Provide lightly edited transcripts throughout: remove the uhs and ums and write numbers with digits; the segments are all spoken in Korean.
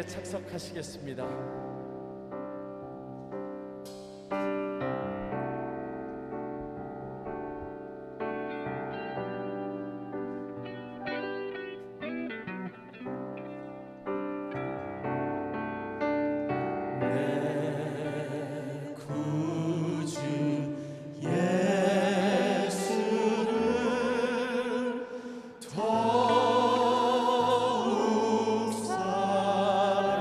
함께 착석하시겠습니다. 더욱 사랑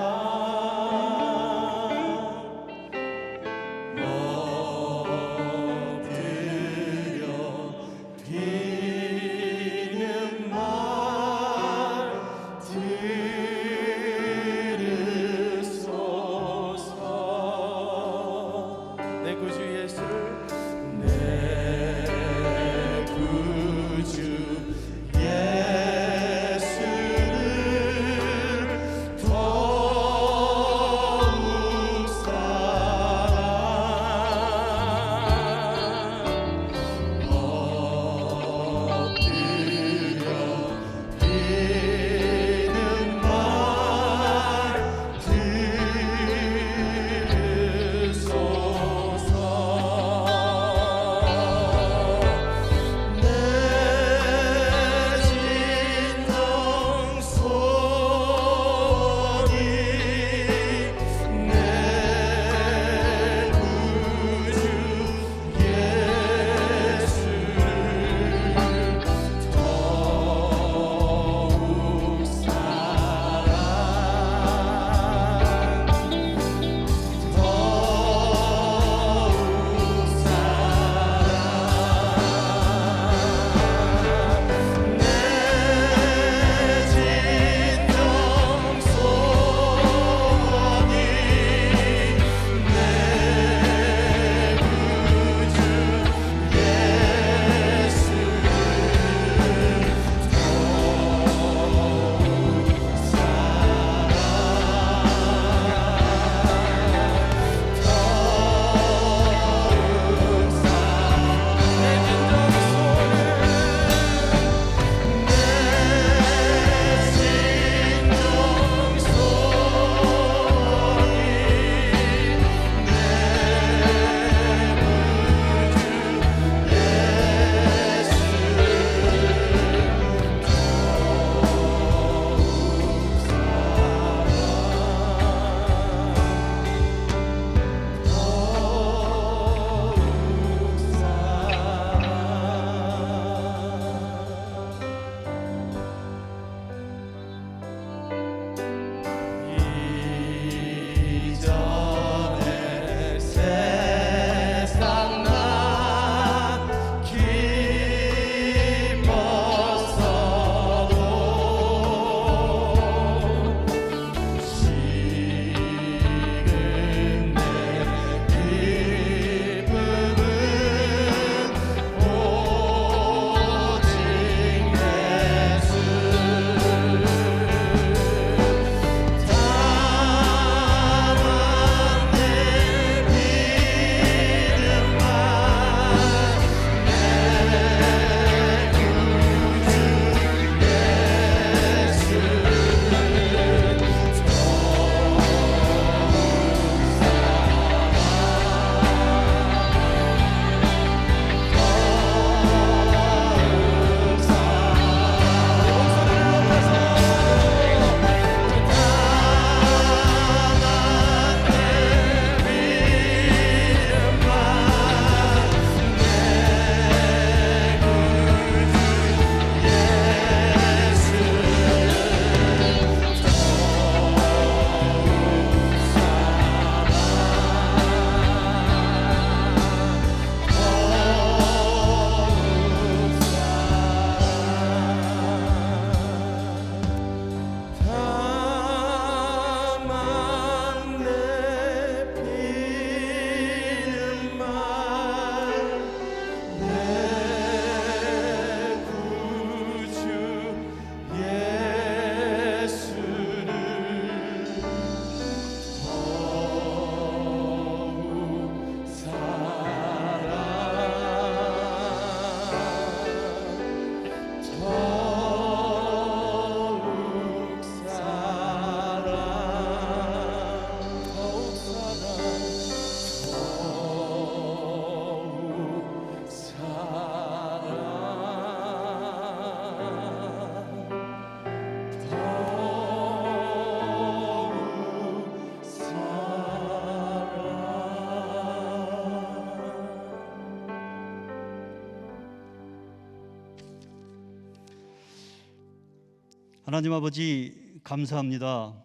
하나님 아버지, 감사합니다.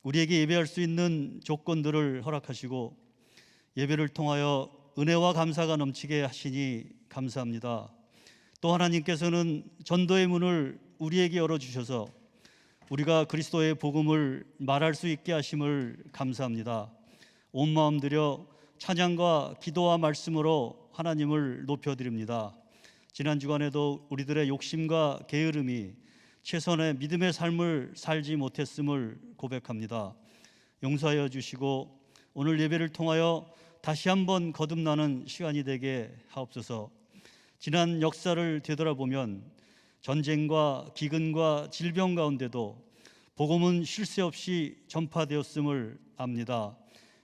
우리에게 예배할 수 있는 조건들을 허락하시고 예배를 통하여 은혜와 감사가 넘치게 하시니 감사합니다. 또 하나님께서는 전도의 문을 우리에게 열어주셔서 우리가 그리스도의 복음을 말할 수 있게 하심을 감사합니다. 온 마음 들여 찬양과 기도와 말씀으로 하나님을 높여드립니다. 지난 주간에도 우리들의 욕심과 게으름이 최선의 믿음의 삶을 살지 못했음을 고백합니다. 용서하여 주시고 오늘 예배를 통하여 다시 한번 거듭나는 시간이 되게 하옵소서. 지난 역사를 되돌아보면 전쟁과 기근과 질병 가운데도 복음은 쉴 새 없이 전파되었음을 압니다.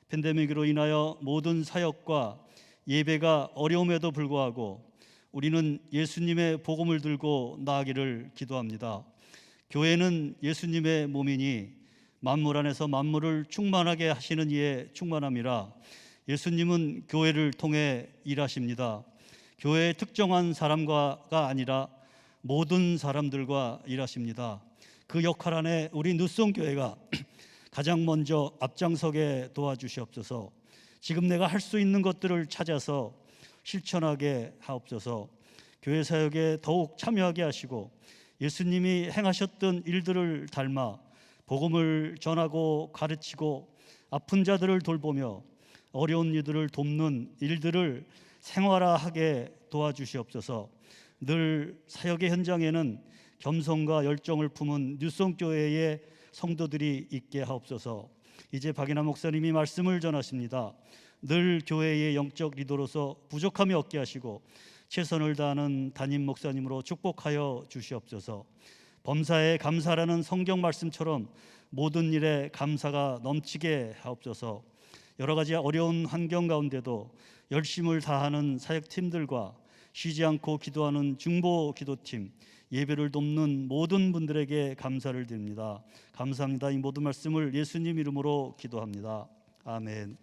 팬데믹으로 인하여 모든 사역과 예배가 어려움에도 불구하고 우리는 예수님의 복음을 들고 나아가기를 기도합니다. 교회는 예수님의 몸이니 만물 안에서 만물을 충만하게 하시는 이의 충만함이라 예수님은 교회를 통해 일하십니다. 교회의 특정한 사람과가 아니라 모든 사람들과 일하십니다. 그 역할 안에 우리 누송교회가 가장 먼저 앞장서게 도와주시옵소서. 지금 내가 할 수 있는 것들을 찾아서 실천하게 하옵소서. 교회 사역에 더욱 참여하게 하시고 예수님이 행하셨던 일들을 닮아 복음을 전하고 가르치고 아픈 자들을 돌보며 어려운 이들을 돕는 일들을 생활화하게 도와주시옵소서. 늘 사역의 현장에는 겸손과 열정을 품은 뉴송교회의 성도들이 있게 하옵소서. 이제 박인하 목사님이 말씀을 전하십니다. 늘 교회의 영적 리더로서 부족함이 없게 하시고 최선을 다하는 담임 목사님으로 축복하여 주시옵소서. 범사에 감사라는 성경 말씀처럼 모든 일에 감사가 넘치게 하옵소서. 여러 가지 어려운 환경 가운데도 열심을 다하는 사역팀들과 쉬지 않고 기도하는 중보 기도팀, 예배를 돕는 모든 분들에게 감사를 드립니다. 감사합니다. 이 모든 말씀을 예수님 이름으로 기도합니다. 아멘.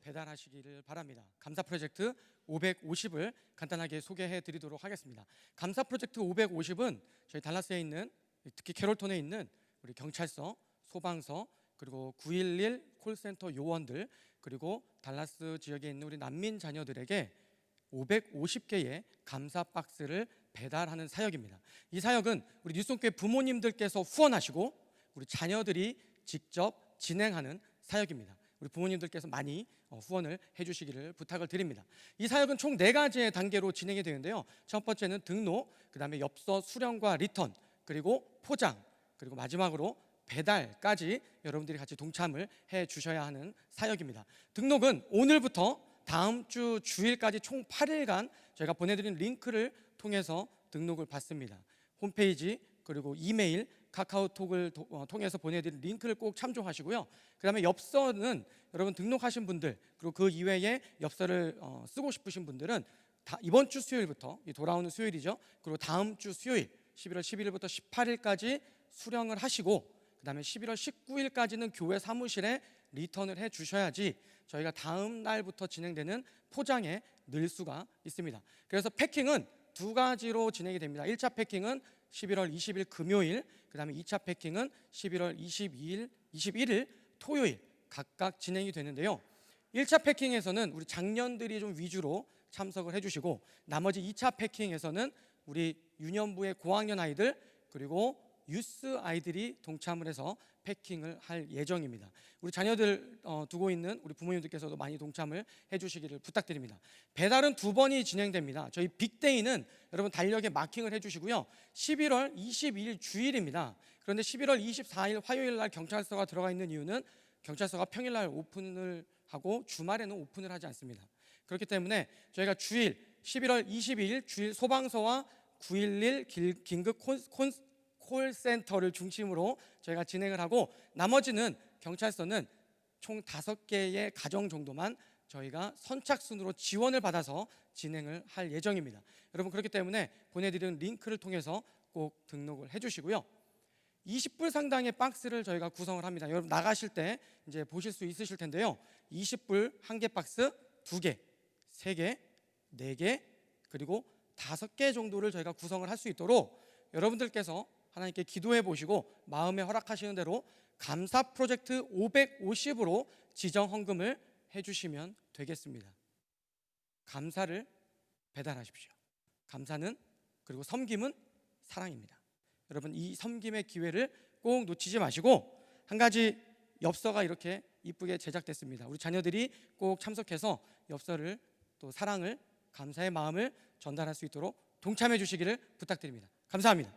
배달하시기를 바랍니다. 감사 프로젝트 550을 간단하게 소개해 드리도록 하겠습니다. 감사 프로젝트 550은 저희 달라스에 있는, 특히 캐롤톤에 있는 우리 경찰서, 소방서, 그리고 911 콜센터 요원들, 그리고 달라스 지역에 있는 우리 난민 자녀들에게 550개의 감사 박스를 배달하는 사역입니다. 이 사역은 우리 뉴스온교회 부모님들께서 후원하시고 우리 자녀들이 직접 진행하는 사역입니다. 우리 부모님들께서 많이 후원을 해주시기를 부탁을 드립니다. 이 사역은 총 4가지의 단계로 진행이 되는데요. 첫 번째는 등록, 그 다음에 엽서 수령과 리턴, 그리고 포장, 그리고 마지막으로 배달까지 여러분들이 같이 동참을 해 주셔야 하는 사역입니다. 등록은 오늘부터 다음 주 주일까지 총 8일간 저희가 보내드린 링크를 통해서 등록을 받습니다. 홈페이지, 그리고 이메일, 카카오톡을 통해서 보내드린 링크를 꼭 참조하시고요. 그 다음에 엽서는 여러분 등록하신 분들, 그리고 그 이외에 엽서를 쓰고 싶으신 분들은 이번 주 수요일부터, 돌아오는 수요일이죠, 그리고 다음 주 수요일 11월 10일부터 18일까지 수령을 하시고, 그 다음에 11월 19일까지는 교회 사무실에 리턴을 해 주셔야지 저희가 다음 날부터 진행되는 포장에 늘 수가 있습니다. 그래서 패킹은 2가지로 진행이 됩니다. 1차 패킹은 11월 20일 금요일, 그 다음에 2차 패킹은 11월 21일 토요일 각각 진행이 되는데요. 1차 패킹에서는 우리 장년들이 좀 위주로 참석을 해주시고, 나머지 2차 패킹에서는 우리 유년부의 고학년 아이들, 그리고 유스 아이들이 동참을 해서 패킹을 할 예정입니다. 우리 자녀들 두고 있는 우리 부모님들께서도 많이 동참을 해주시기를 부탁드립니다. 배달은 2번이 진행됩니다. 저희 빅데이는 여러분 달력에 마킹을 해주시고요. 11월 22일 주일입니다. 그런데 11월 24일 화요일 날 경찰서가 들어가 있는 이유는 경찰서가 평일 날 오픈을 하고 주말에는 오픈을 하지 않습니다. 그렇기 때문에 저희가 주일 11월 22일 주일 소방서와 911 긴급 콜센터를 중심으로 저희가 진행을 하고, 나머지는 경찰서는 총 5개의 가정 정도만 저희가 선착순으로 지원을 받아서 진행을 할 예정입니다. 여러분, 그렇기 때문에 보내드리는 링크를 통해서 꼭 등록을 해주시고요. 20불 상당의 박스를 저희가 구성을 합니다. 여러분 나가실 때 이제 보실 수 있으실 텐데요. 20불 1개 박스 2개, 3개, 4개, 그리고 5개 정도를 저희가 구성을 할 수 있도록 여러분들께서 하나님께 기도해 보시고 마음에 허락하시는 대로 감사 프로젝트 550으로 지정 헌금을 해주시면 되겠습니다. 감사를 배달하십시오. 감사는, 그리고 섬김은 사랑입니다. 여러분, 이 섬김의 기회를 꼭 놓치지 마시고, 한 가지 엽서가 이렇게 이쁘게 제작됐습니다. 우리 자녀들이 꼭 참석해서 엽서를, 또 사랑을, 감사의 마음을 전달할 수 있도록 동참해 주시기를 부탁드립니다. 감사합니다.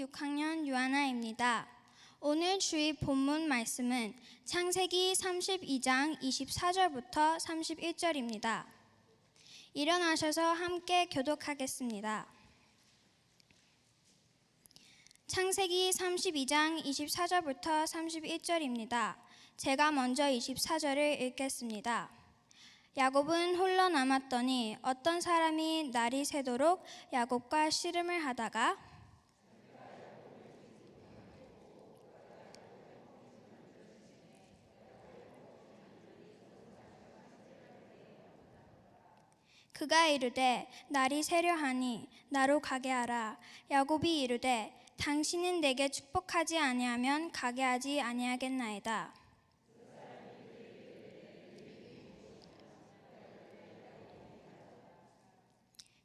6학년 유하나입니다. 오늘 주일 본문 말씀은 창세기 32장 24절부터 31절입니다. 일어나셔서 함께 교독하겠습니다. 창세기 32장 24절부터 31절입니다. 제가 먼저 24절을 읽겠습니다. 야곱은 홀로 남았더니 어떤 사람이 날이 새도록 야곱과 씨름을 하다가 그가 이르되 날이 새려 하니 나로 가게 하라. 야곱이 이르되 당신은 내게 축복하지 아니하면 가게 하지 아니하겠나이다.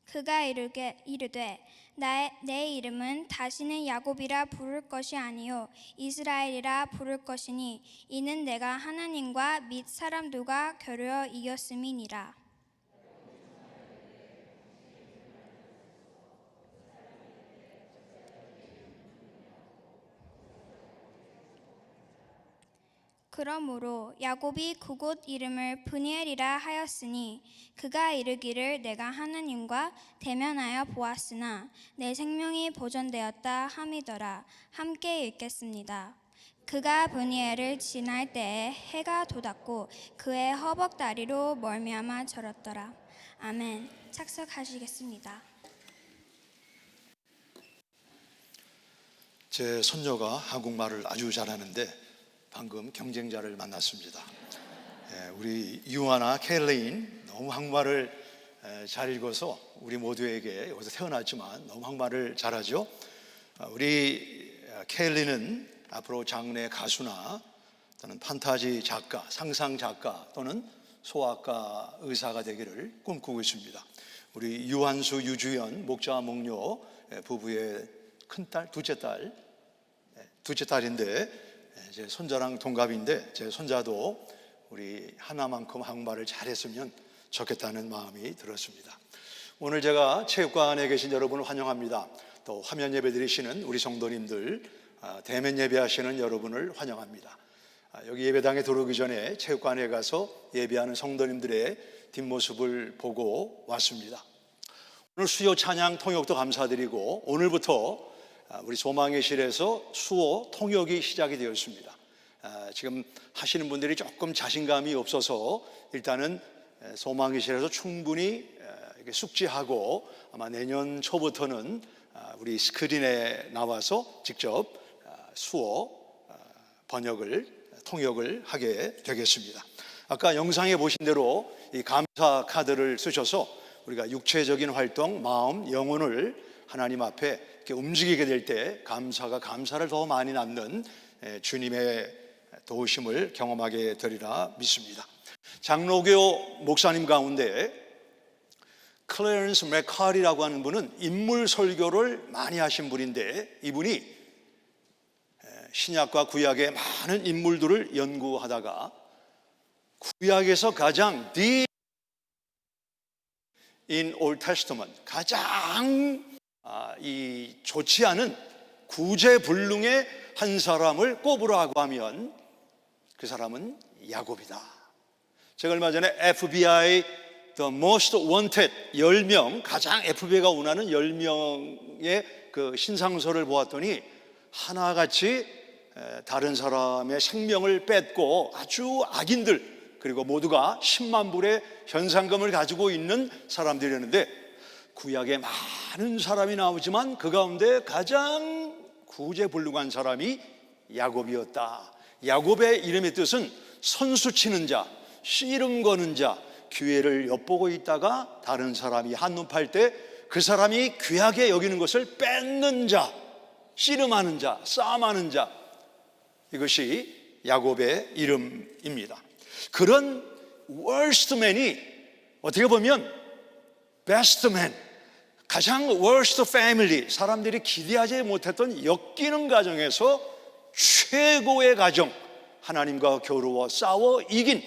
그가 이르되 내 이름은 다시는 야곱이라 부를 것이 아니요 이스라엘이라 부를 것이니 이는 내가 하나님과 및 사람들과 겨루어 이겼음이니라. 그러므로 야곱이 그곳 이름을 브니엘이라 하였으니 그가 이르기를 내가 하나님과 대면하여 보았으나 내 생명이 보존되었다 함이더라. 함께 읽겠습니다. 그가 브니엘을 지날 때에 해가 돋았고 그의 허벅다리로 멀미하며 절었더라. 아멘. 착석하시겠습니다. 제 손녀가 한국말을 아주 잘하는데 방금 경쟁자를 만났습니다. 우리 유아나 켈레인 너무 한국말을 잘 읽어서 우리 모두에게 여기서 태어났지만 너무 한국말을 잘하죠. 우리 켈리는 앞으로 장래 가수나 또는 판타지 작가, 상상 작가 또는 소아과 의사가 되기를 꿈꾸고 있습니다. 우리 유한수, 유주연 목자 목녀 부부의 큰딸, 둘째 딸인데 제 손자랑 동갑인데 제 손자도 우리 하나만큼 한국말을 잘했으면 좋겠다는 마음이 들었습니다. 오늘 제가 체육관에 계신 여러분을 환영합니다. 또 화면 예배 드리시는 우리 성도님들, 대면 예배하시는 여러분을 환영합니다. 여기 예배당에 들어오기 전에 체육관에 가서 예배하는 성도님들의 뒷모습을 보고 왔습니다. 오늘 수요 찬양 통역도 감사드리고 오늘부터 우리 소망의 실에서 수호 통역이 시작이 되었습니다. 지금 하시는 분들이 조금 자신감이 없어서 일단은 소망의 실에서 충분히 숙지하고 아마 내년 초부터는 우리 스크린에 나와서 직접 수호 통역을 하게 되겠습니다. 아까 영상에 보신 대로 이 감사 카드를 쓰셔서 우리가 육체적인 활동, 마음, 영혼을 하나님 앞에 이렇게 움직이게 될 때 감사를 더 많이 낳는 주님의 도우심을 경험하게 되리라 믿습니다. 장로교 목사님 가운데 클래런스 맥카리라고 하는 분은 인물 설교를 많이 하신 분인데 이분이 신약과 구약의 많은 인물들을 연구하다가 구약에서 가장 deep in Old Testament 가장 좋지 않은 구제불능의 한 사람을 꼽으라고 하면 그 사람은 야곱이다. 제가 얼마 전에 FBI The Most Wanted 10명 가장 FBI가 원하는 10명의 그 신상서를 보았더니 하나같이 다른 사람의 생명을 뺏고 아주 악인들 그리고 모두가 10만 불의 현상금을 가지고 있는 사람들이었는데 구약에 많은 사람이 나오지만 그 가운데 가장 구제불능한 사람이 야곱이었다. 야곱의 이름의 뜻은 선수 치는 자, 씨름 거는 자, 기회를 엿보고 있다가 다른 사람이 한눈 팔 때 그 사람이 귀하게 여기는 것을 뺏는 자, 씨름하는 자, 싸움하는 자, 이것이 야곱의 이름입니다. 그런 worstman이 어떻게 보면 bestman, 가장 worst family, 사람들이 기대하지 못했던 역기능 가정에서 최고의 가정, 하나님과 겨루어 싸워 이긴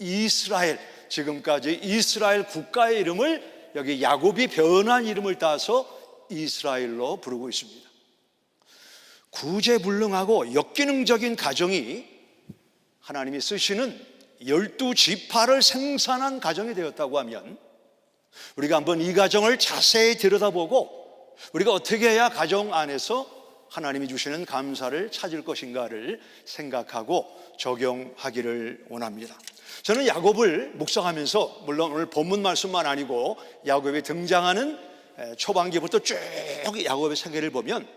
이스라엘, 지금까지 이스라엘 국가의 이름을 여기 야곱이 변한 이름을 따서 이스라엘로 부르고 있습니다. 구제불능하고 역기능적인 가정이 하나님이 쓰시는 12지파를 생산한 가정이 되었다고 하면, 우리가 한번 이 가정을 자세히 들여다보고 우리가 어떻게 해야 가정 안에서 하나님이 주시는 감사를 찾을 것인가를 생각하고 적용하기를 원합니다. 저는 야곱을 묵상하면서, 물론 오늘 본문 말씀만 아니고 야곱이 등장하는 초반기부터 쭉 야곱의 세계를 보면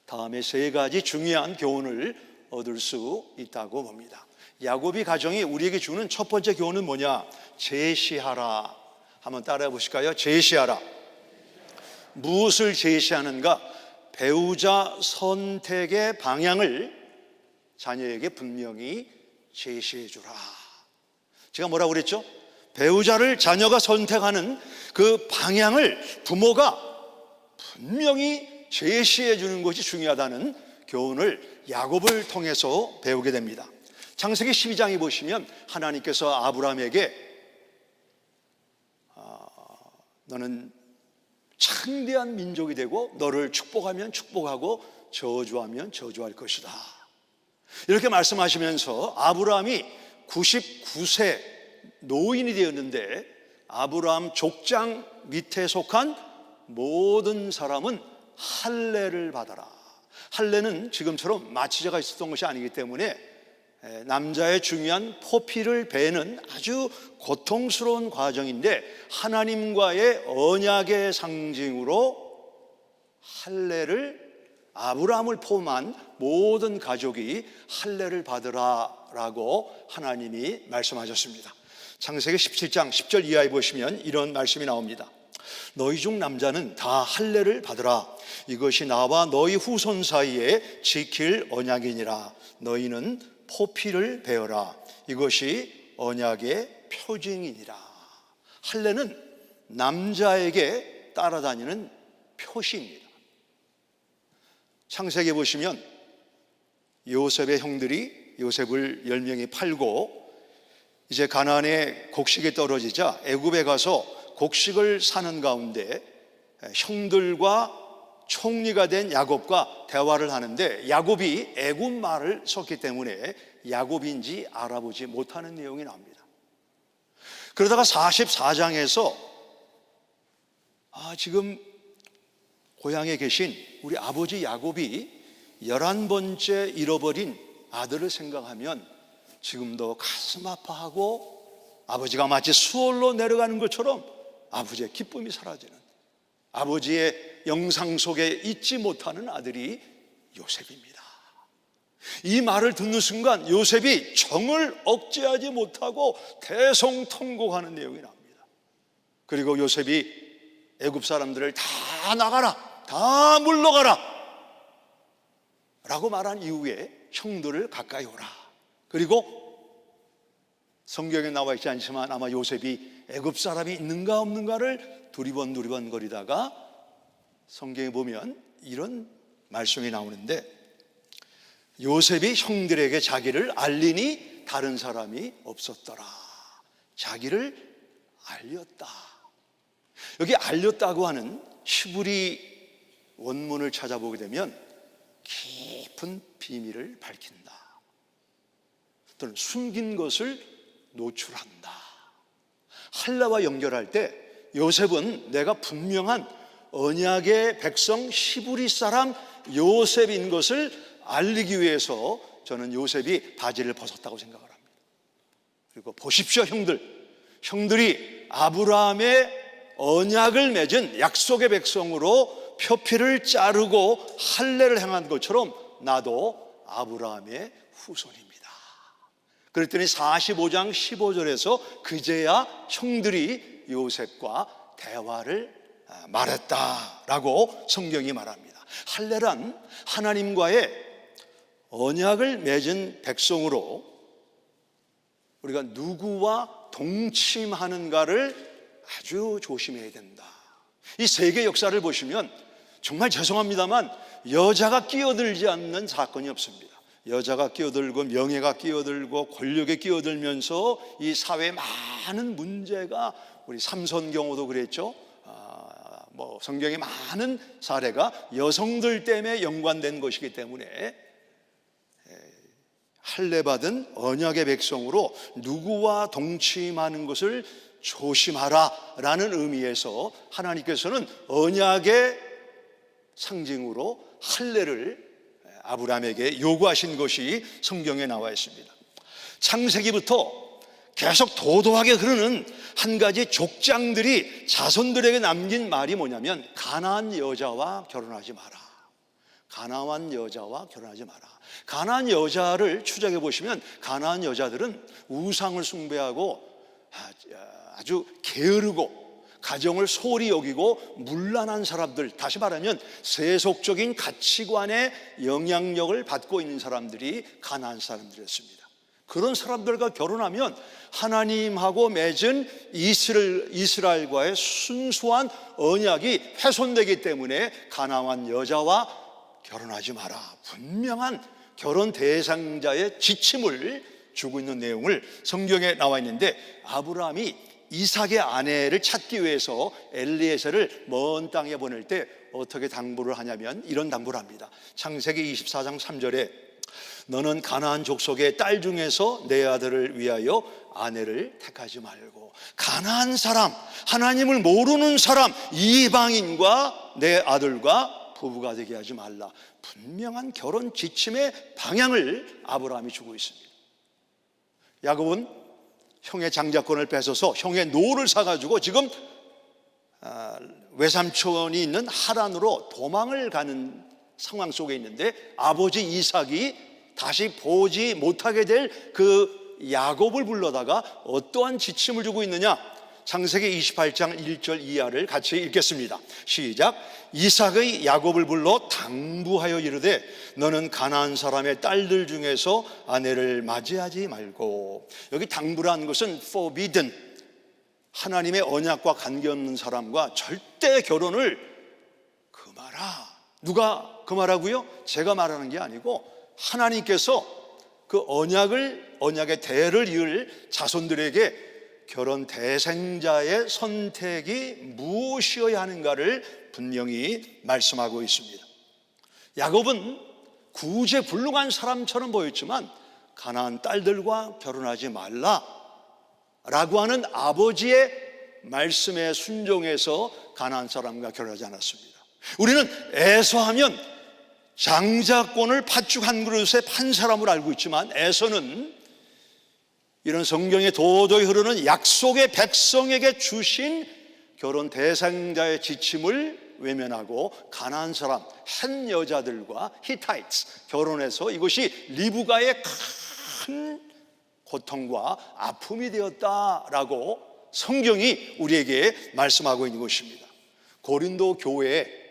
다음에 세 가지 중요한 교훈을 얻을 수 있다고 봅니다. 야곱이 가정이 우리에게 주는 첫 번째 교훈은 뭐냐? 제시하라. 한번 따라해 보실까요? 제시하라. 무엇을 제시하는가? 배우자 선택의 방향을 자녀에게 분명히 제시해 주라. 제가 뭐라고 그랬죠? 배우자를 자녀가 선택하는 그 방향을 부모가 분명히 제시해 주는 것이 중요하다는 교훈을 야곱을 통해서 배우게 됩니다. 창세기 12장에 보시면 하나님께서 아브라함에게 너는 창대한 민족이 되고 너를 축복하면 축복하고 저주하면 저주할 것이다, 이렇게 말씀하시면서 아브라함이 99세 노인이 되었는데 아브라함 족장 밑에 속한 모든 사람은 할례를 받아라. 할례는 지금처럼 마취자가 있었던 것이 아니기 때문에 남자의 중요한 포피를 베는 아주 고통스러운 과정인데, 하나님과의 언약의 상징으로 할례를, 아브라함을 포함한 모든 가족이 할례를 받으라라고 하나님이 말씀하셨습니다. 창세기 17장 10절 이하에 보시면 이런 말씀이 나옵니다. 너희 중 남자는 다 할례를 받으라. 이것이 나와 너희 후손 사이에 지킬 언약이니라. 너희는 포피를 베어라. 이것이 언약의 표징이니라. 할례는 남자에게 따라다니는 표시입니다. 창세기에 보시면 요셉의 형들이 요셉을 10명이 팔고 이제 가나안의 곡식이 떨어지자 애굽에 가서 곡식을 사는 가운데 형들과 총리가 된 야곱과 대화를 하는데, 야곱이 애굽 말을 썼기 때문에 야곱인지 알아보지 못하는 내용이 나옵니다. 그러다가 44장에서 지금 고향에 계신 우리 아버지 야곱이 11번째 잃어버린 아들을 생각하면 지금도 가슴 아파하고 아버지가 마치 수월로 내려가는 것처럼 아버지의 기쁨이 사라지는, 아버지의 영상 속에 잊지 못하는 아들이 요셉입니다. 이 말을 듣는 순간 요셉이 정을 억제하지 못하고 대성통곡하는 내용이 나옵니다. 그리고 요셉이 애굽 사람들을 다 나가라, 다 물러가라 라고 말한 이후에 형들을 가까이 오라. 그리고 성경에 나와 있지 않지만 아마 요셉이 애굽 사람이 있는가 없는가를 두리번 거리다가 성경에 보면 이런 말씀이 나오는데, 요셉이 형들에게 자기를 알리니 다른 사람이 없었더라. 자기를 알렸다. 여기 알렸다고 하는 히브리 원문을 찾아보게 되면 깊은 비밀을 밝힌다, 또는 숨긴 것을 노출한다. 할례와 연결할 때 요셉은 내가 분명한 언약의 백성 히브리 사람 요셉인 것을 알리기 위해서 저는 요셉이 바지를 벗었다고 생각을 합니다. 그리고 보십시오, 형들이 아브라함의 언약을 맺은 약속의 백성으로 표피를 자르고 할례를 행한 것처럼 나도 아브라함의 후손입니다. 그랬더니 45장 15절에서 그제야 형들이 요셉과 대화를 말했다라고 성경이 말합니다. 할례란 하나님과의 언약을 맺은 백성으로 우리가 누구와 동침하는가를 아주 조심해야 된다. 이 세계 역사를 보시면 정말 죄송합니다만 여자가 끼어들지 않는 사건이 없습니다. 여자가 끼어들고 명예가 끼어들고 권력에 끼어들면서 이 사회에 많은 문제가, 우리 삼손 경우도 그랬죠. 성경의 많은 사례가 여성들 때문에 연관된 것이기 때문에 할례받은 언약의 백성으로 누구와 동침하는 것을 조심하라 라는 의미에서 하나님께서는 언약의 상징으로 할례를 아브라함에게 요구하신 것이 성경에 나와 있습니다. 창세기부터 계속 도도하게 흐르는 한 가지 족장들이 자손들에게 남긴 말이 뭐냐면 가나안 여자와 결혼하지 마라. 가나안 여자와 결혼하지 마라. 가나안 여자를 추적해 보시면 가나안 여자들은 우상을 숭배하고 아주 게으르고 가정을 소홀히 여기고 문란한 사람들, 다시 말하면 세속적인 가치관의 영향력을 받고 있는 사람들이 가나안 사람들이었습니다. 그런 사람들과 결혼하면 하나님하고 맺은 이스라엘과의 순수한 언약이 훼손되기 때문에 가나안 여자와 결혼하지 마라. 분명한 결혼 대상자의 지침을 주고 있는 내용을 성경에 나와 있는데, 아브라함이 이삭의 아내를 찾기 위해서 엘리에셀을 먼 땅에 보낼 때 어떻게 당부를 하냐면 이런 당부를 합니다. 창세기 24장 3절에 너는 가나안 족속의 딸 중에서 내 아들을 위하여 아내를 택하지 말고 가나안 사람, 하나님을 모르는 사람, 이방인과 내 아들과 부부가 되게 하지 말라. 분명한 결혼 지침의 방향을 아브라함이 주고 있습니다. 야곱은 형의 장자권을 뺏어서 형의 노를 사가지고 지금 외삼촌이 있는 하란으로 도망을 가는 상황 속에 있는데, 아버지 이삭이 다시 보지 못하게 될 그 야곱을 불러다가 어떠한 지침을 주고 있느냐? 창세기 28장 1절 이하를 같이 읽겠습니다. 시작. 이삭의 야곱을 불러 당부하여 이르되 너는 가나안 사람의 딸들 중에서 아내를 맞이하지 말고. 여기 당부라는 것은 forbidden, 하나님의 언약과 관계없는 사람과 절대 결혼을 금하라. 누가 금하라고요? 제가 말하는 게 아니고 하나님께서 그 언약의 대를 이을 자손들에게 결혼 대상자의 선택이 무엇이어야 하는가를 분명히 말씀하고 있습니다. 야곱은 구제불능한 사람처럼 보였지만 가나안 딸들과 결혼하지 말라라고 하는 아버지의 말씀에 순종해서 가나안 사람과 결혼하지 않았습니다. 우리는 에서하면 장자권을 팥죽 한 그릇에 판 사람을 알고 있지만, 에서는 이런 성경에 도도히 흐르는 약속의 백성에게 주신 결혼 대상자의 지침을 외면하고 가나안 사람 한 여자들과 히타이트 결혼해서 이것이 리브가의 큰 고통과 아픔이 되었다라고 성경이 우리에게 말씀하고 있는 것입니다. 고린도 교회에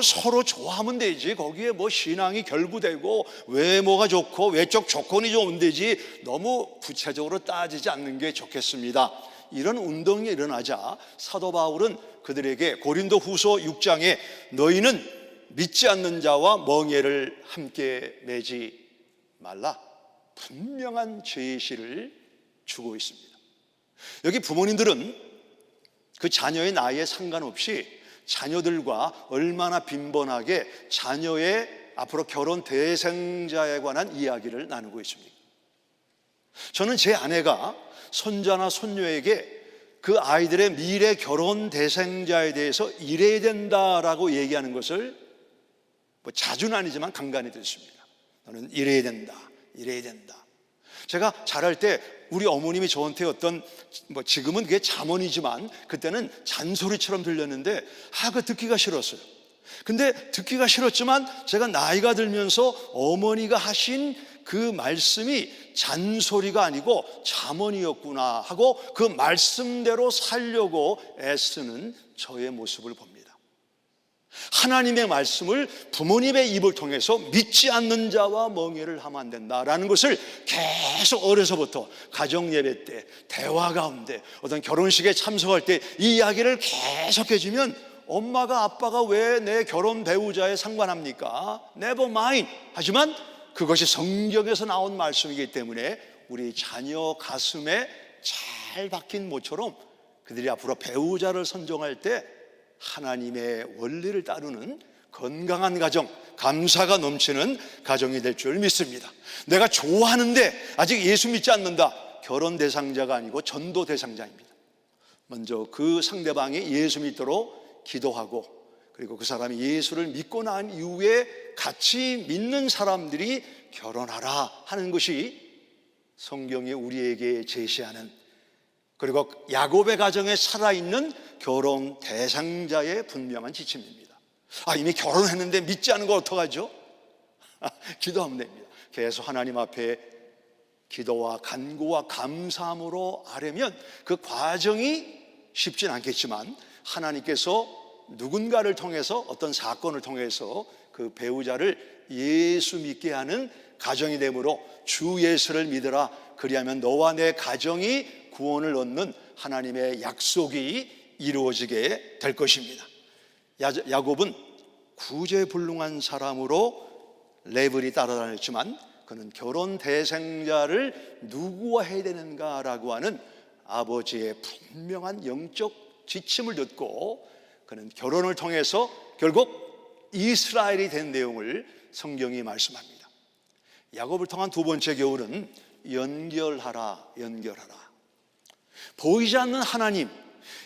서로 좋아하면 되지, 거기에 신앙이 결부되고 외모가 좋고 외적 조건이 좋으면 되지, 너무 구체적으로 따지지 않는 게 좋겠습니다. 이런 운동이 일어나자 사도 바울은 그들에게 고린도 후서 6장에 너희는 믿지 않는 자와 멍에를 함께 매지 말라, 분명한 제시를 주고 있습니다. 여기 부모님들은 그 자녀의 나이에 상관없이 자녀들과 얼마나 빈번하게 자녀의 앞으로 결혼 대상자에 관한 이야기를 나누고 있습니다. 저는 제 아내가 손자나 손녀에게 그 아이들의 미래 결혼 대상자에 대해서 이래야 된다라고 얘기하는 것을 자주는 아니지만 간간히 듣습니다. 너는 이래야 된다, 이래야 된다. 제가 자랄 때 우리 어머님이 저한테 어떤 지금은 그게 잠언이지만 그때는 잔소리처럼 들렸는데 그거 듣기가 싫었어요. 근데 듣기가 싫었지만 제가 나이가 들면서 어머니가 하신 그 말씀이 잔소리가 아니고 잠언이었구나 하고 그 말씀대로 살려고 애쓰는 저의 모습을 봅니다. 하나님의 말씀을 부모님의 입을 통해서 믿지 않는 자와 멍에를 하면 안 된다라는 것을 계속 어려서부터 가정예배 때, 대화 가운데, 어떤 결혼식에 참석할 때 이 이야기를 계속 해주면 엄마가 아빠가 왜 내 결혼 배우자에 상관합니까? Never mind. 하지만 그것이 성경에서 나온 말씀이기 때문에 우리 자녀 가슴에 잘 박힌 모처럼 그들이 앞으로 배우자를 선정할 때 하나님의 원리를 따르는 건강한 가정, 감사가 넘치는 가정이 될 줄 믿습니다. 내가 좋아하는데 아직 예수 믿지 않는다. 결혼 대상자가 아니고 전도 대상자입니다. 먼저 그 상대방이 예수 믿도록 기도하고, 그리고 그 사람이 예수를 믿고 난 이후에 같이 믿는 사람들이 결혼하라 하는 것이 성경이 우리에게 제시하는, 그리고 야곱의 가정에 살아있는 결혼 대상자의 분명한 지침입니다. 이미 결혼했는데 믿지 않은 거 어떡하죠? 기도하면 됩니다. 계속 하나님 앞에 기도와 간구와 감사함으로 하려면 그 과정이 쉽진 않겠지만, 하나님께서 누군가를 통해서, 어떤 사건을 통해서 그 배우자를 예수 믿게 하는 가정이 되므로 주 예수를 믿으라, 그리하면 너와 내 가정이 구원을 얻는 하나님의 약속이 이루어지게 될 것입니다. 야곱은 구제불능한 사람으로 레벨이 따라다녔지만, 그는 결혼 대상자를 누구와 해야 되는가라고 하는 아버지의 분명한 영적 지침을 듣고, 그는 결혼을 통해서 결국 이스라엘이 된 내용을 성경이 말씀합니다. 야곱을 통한 두 번째 교훈은 연결하라. 보이지 않는 하나님,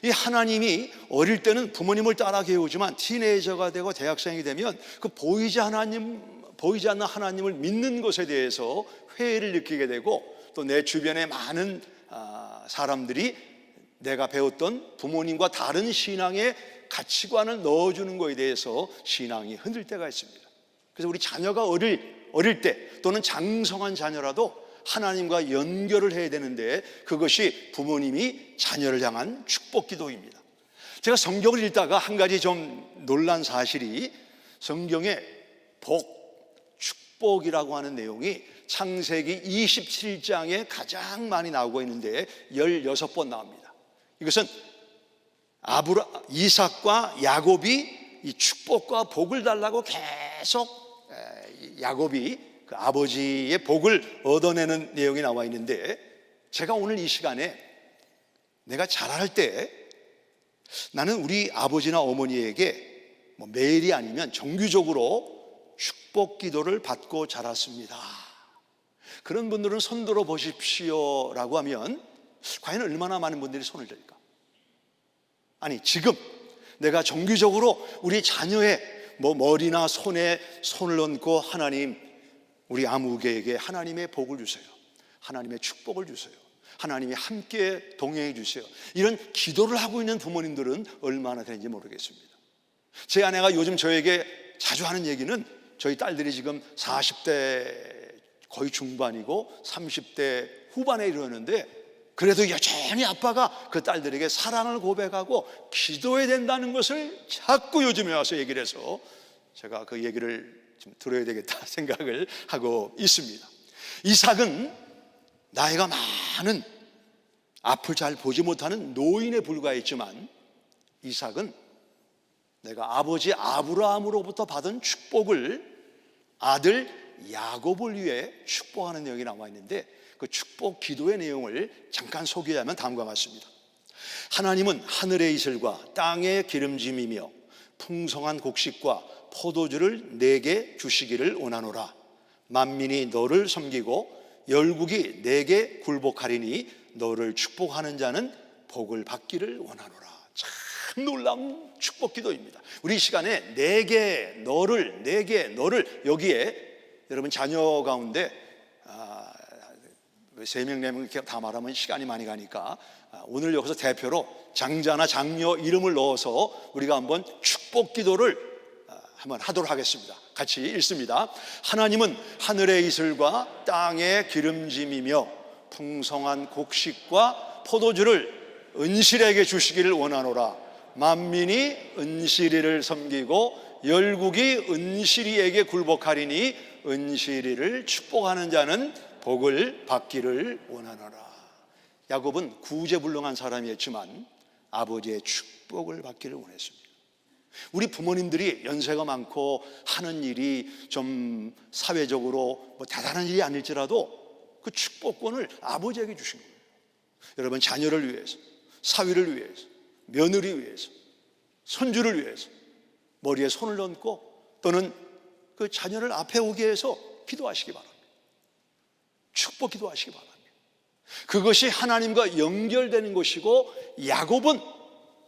이 하나님이 어릴 때는 부모님을 따라 배우지만 티네이저가 되고 대학생이 되면 그 보이지 않는 하나님을 믿는 것에 대해서 회의를 느끼게 되고, 또 내 주변에 많은 사람들이 내가 배웠던 부모님과 다른 신앙의 가치관을 넣어주는 것에 대해서 신앙이 흔들 때가 있습니다. 그래서 우리 자녀가 어릴 때, 또는 장성한 자녀라도 하나님과 연결을 해야 되는데, 그것이 부모님이 자녀를 향한 축복 기도입니다. 제가 성경을 읽다가 한 가지 좀 놀란 사실이, 성경에 축복이라고 하는 내용이 창세기 27장에 가장 많이 나오고 있는데 16번 나옵니다. 이것은 이삭과 야곱이 이 축복과 복을 달라고 계속 야곱이 그 아버지의 복을 얻어내는 내용이 나와 있는데, 제가 오늘 이 시간에 내가 자랄 때 나는 우리 아버지나 어머니에게 매일이 아니면 정규적으로 축복 기도를 받고 자랐습니다. 그런 분들은 손 들어 보십시오라고 하면 과연 얼마나 많은 분들이 손을 들까? 아니, 지금 내가 정규적으로 우리 자녀의 머리나 손에 손을 얹고, 하나님, 우리 아무개에게 하나님의 복을 주세요, 하나님의 축복을 주세요, 하나님이 함께 동행해 주세요, 이런 기도를 하고 있는 부모님들은 얼마나 되는지 모르겠습니다. 제 아내가 요즘 저에게 자주 하는 얘기는, 저희 딸들이 지금 40대 거의 중반이고 30대 후반에 이르렀는데, 그래도 여전히 아빠가 그 딸들에게 사랑을 고백하고 기도해야 된다는 것을 자꾸 요즘에 와서 얘기를 해서, 제가 그 얘기를 좀 들어야 되겠다 생각을 하고 있습니다. 이삭은 나이가 많은, 앞을 잘 보지 못하는 노인에 불과했지만, 이삭은 내가 아버지 아브라함으로부터 받은 축복을 아들 야곱을 위해 축복하는 내용이 나와 있는데, 그 축복 기도의 내용을 잠깐 소개하면 다음과 같습니다. 하나님은 하늘의 이슬과 땅의 기름짐이며 풍성한 곡식과 포도주를 내게 주시기를 원하노라. 만민이 너를 섬기고 열국이 내게 굴복하리니 너를 축복하는 자는 복을 받기를 원하노라. 참 놀라운 축복 기도입니다. 우리 이 시간에 내게 너를, 여기에 여러분 자녀 가운데 3명, 4명 이렇게 다 말하면 시간이 많이 가니까 오늘 여기서 대표로 장자나 장녀 이름을 넣어서 우리가 한번 축복 기도를 한번 하도록 하겠습니다. 같이 읽습니다. 하나님은 하늘의 이슬과 땅의 기름짐이며 풍성한 곡식과 포도주를 은실에게 주시기를 원하노라. 만민이 은실이를 섬기고 열국이 은실이에게 굴복하리니 은실이를 축복하는 자는 복을 받기를 원하노라. 야곱은 구제불능한 사람이었지만 아버지의 축복을 받기를 원했습니다. 우리 부모님들이 연세가 많고 하는 일이 좀 사회적으로 대단한 일이 아닐지라도 그 축복권을 아버지에게 주신 거예요. 여러분, 자녀를 위해서, 사위를 위해서, 며느리 위해서, 손주를 위해서 머리에 손을 얹고 또는 그 자녀를 앞에 오게 해서 기도하시기 바랍니다. 축복 기도하시기 바랍니다. 그것이 하나님과 연결되는 것이고, 야곱은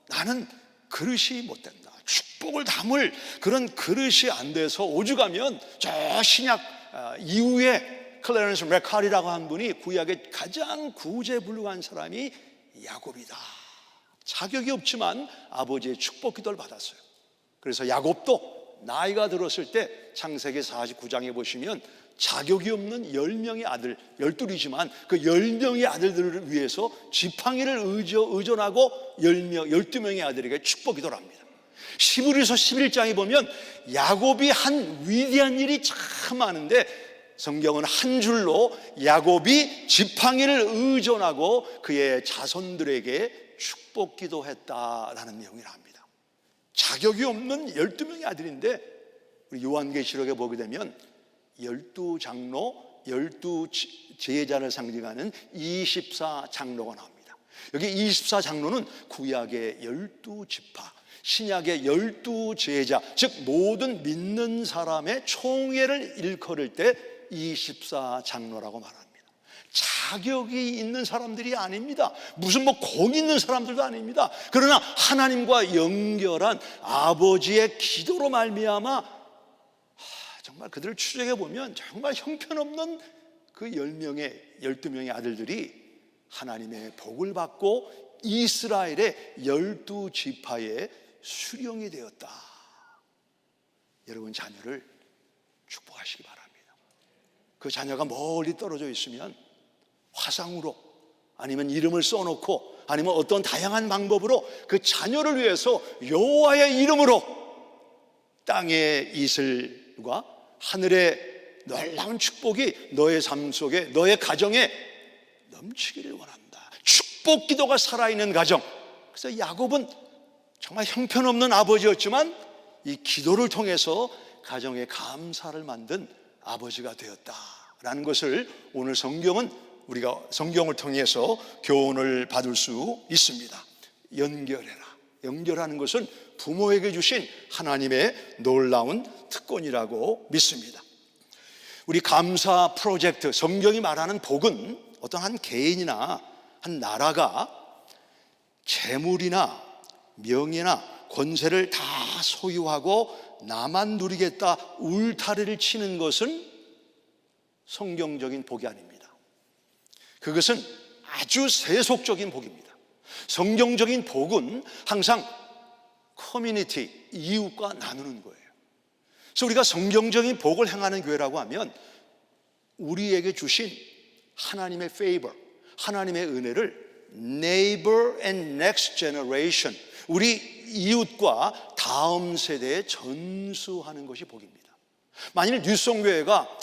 나는 그릇이 못 된다, 축복을 담을 그런 그릇이 안 돼서 오죽하면 저 신약 이후에 클래런스 맥칼이라고 한 분이 구약의 가장 구제불능한 사람이 야곱이다. 자격이 없지만 아버지의 축복 기도를 받았어요. 그래서 야곱도 나이가 들었을 때 창세기 49장에 보시면 자격이 없는 10명의 아들, 12이지만 그 10명의 아들들을 위해서 지팡이를 의존하고 12명의 아들에게 축복 기도를 합니다. 히브리서 11장에 보면 야곱이 한 위대한 일이 참 많은데, 성경은 한 줄로 야곱이 지팡이를 의존하고 그의 자손들에게 축복 기도했다라는 내용이 나옵니다. 자격이 없는 12명의 아들인데, 우리 요한계시록에 보게 되면 12장로, 12제자를 상징하는 24장로가 나옵니다. 여기 24장로는 구약의 12지파, 신약의 12제자, 즉 모든 믿는 사람의 총회를 일컬을 때 24장로라고 말합니다. 자격이 있는 사람들이 아닙니다. 무슨 공 있는 사람들도 아닙니다. 그러나 하나님과 연결한 아버지의 기도로 말미암아 정말 그들을 추적해 보면 정말 형편없는 그 12명의 아들들이 하나님의 복을 받고 이스라엘의 12지파의 수령이 되었다. 여러분 자녀를 축복하시기 바랍니다. 그 자녀가 멀리 떨어져 있으면 화상으로, 아니면 이름을 써놓고, 아니면 어떤 다양한 방법으로 그 자녀를 위해서 여호와의 이름으로 땅의 이슬과 하늘의 놀라운 축복이 너의 삶 속에, 너의 가정에 넘치기를 원한다. 축복 기도가 살아있는 가정. 그래서 야곱은 정말 형편없는 아버지였지만 이 기도를 통해서 가정의 감사를 만든 아버지가 되었다라는 것을 오늘 우리가 성경을 통해서 교훈을 받을 수 있습니다. 연결하는 것은 부모에게 주신 하나님의 놀라운 특권이라고 믿습니다. 우리 감사 프로젝트, 성경이 말하는 복은 어떤 한 개인이나 한 나라가 재물이나 명예나 권세를 다 소유하고 나만 누리겠다 울타리를 치는 것은 성경적인 복이 아닙니다. 그것은 아주 세속적인 복입니다. 성경적인 복은 항상 커뮤니티, 이웃과 나누는 거예요. 그래서 우리가 성경적인 복을 행하는 교회라고 하면 우리에게 주신 하나님의 favor, 하나님의 은혜를 neighbor and next generation, 우리 이웃과 다음 세대에 전수하는 것이 복입니다. 만일 뉴송교회가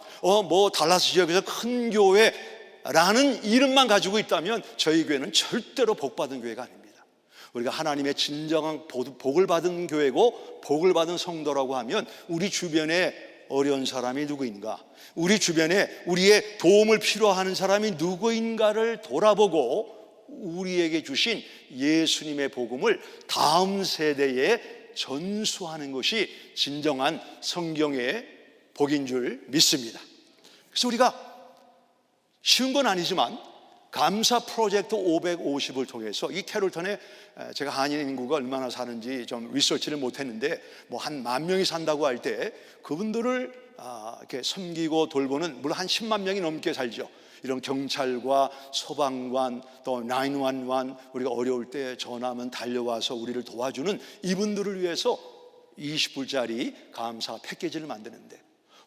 달라스 지역에서 큰 교회라는 이름만 가지고 있다면 저희 교회는 절대로 복받은 교회가 아닙니다. 우리가 하나님의 진정한 복을 받은 교회고 복을 받은 성도라고 하면 우리 주변에 어려운 사람이 누구인가, 우리 주변에 우리의 도움을 필요하는 사람이 누구인가를 돌아보고 우리에게 주신 예수님의 복음을 다음 세대에 전수하는 것이 진정한 성경의 복인 줄 믿습니다. 그래서 우리가 쉬운 건 아니지만 감사 프로젝트 550을 통해서 이 캐롤턴에 제가 한인 인구가 얼마나 사는지 좀 리서치를 못했는데 한 10,000명이 산다고 할 때 그분들을 이렇게 섬기고 돌보는, 물론 한 10만 명이 넘게 살죠. 이런 경찰과 소방관 또 911, 우리가 어려울 때 전화하면 달려와서 우리를 도와주는 이분들을 위해서 20불짜리 감사 패키지를 만드는데,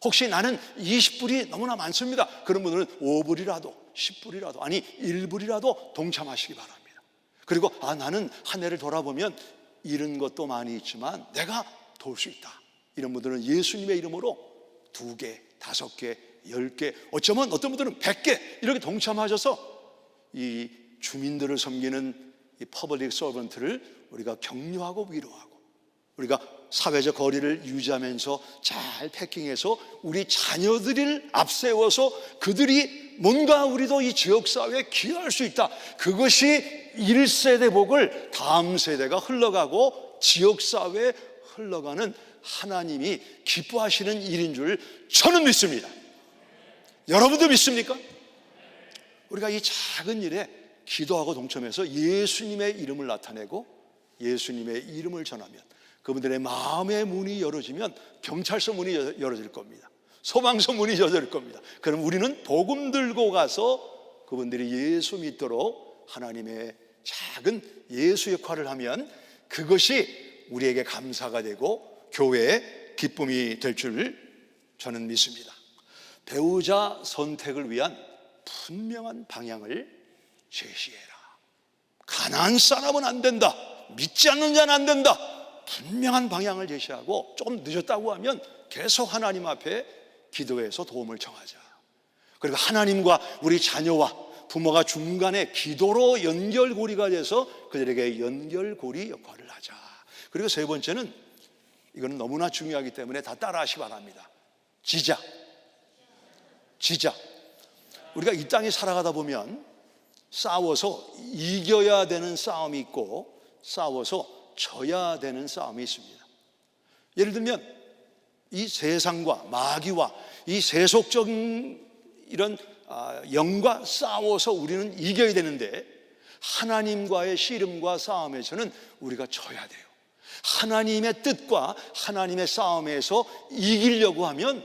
혹시 나는 20불이 너무나 많습니다, 그런 분들은 5불이라도 10불이라도, 아니 1불이라도 동참하시기 바랍니다. 그리고 나는 한 해를 돌아보면 잃은 것도 많이 있지만 내가 도울 수 있다, 이런 분들은 예수님의 이름으로 2개, 5개, 10개, 어쩌면 어떤 분들은 100개 이렇게 동참하셔서 이 주민들을 섬기는 이 퍼블릭 서번트를 우리가 격려하고 위로하고, 우리가 사회적 거리를 유지하면서 잘 패킹해서 우리 자녀들을 앞세워서 그들이 뭔가 우리도 이 지역사회에 기여할 수 있다, 그것이 1세대 복을 다음 세대가 흘러가고 지역사회에 흘러가는 하나님이 기뻐하시는 일인 줄 저는 믿습니다. 여러분도 믿습니까? 우리가 이 작은 일에 기도하고 동참해서 예수님의 이름을 나타내고 예수님의 이름을 전하면, 그분들의 마음의 문이 열어지면 경찰서 문이 열어질 겁니다. 소방서 문이 열어질 겁니다. 그럼 우리는 복음 들고 가서 그분들이 예수 믿도록 하나님의 작은 예수 역할을 하면 그것이 우리에게 감사가 되고 교회의 기쁨이 될 줄 저는 믿습니다. 배우자 선택을 위한 분명한 방향을 제시해라. 가나안 사람은 안 된다, 믿지 않는 자는 안 된다, 분명한 방향을 제시하고 조금 늦었다고 하면 계속 하나님 앞에 기도해서 도움을 청하자. 그리고 하나님과 우리 자녀와 부모가 중간에 기도로 연결고리가 돼서 그들에게 연결고리 역할을 하자. 그리고 세 번째는, 이거는 너무나 중요하기 때문에 다 따라하시기 바랍니다. 지자. 우리가 이 땅에 살아가다 보면 싸워서 이겨야 되는 싸움이 있고 싸워서 져야 되는 싸움이 있습니다. 예를 들면 이 세상과 마귀와 이 세속적인 이런 영과 싸워서 우리는 이겨야 되는데, 하나님과의 씨름과 싸움에서는 우리가 져야 돼요. 하나님의 뜻과 하나님의 싸움에서 이기려고 하면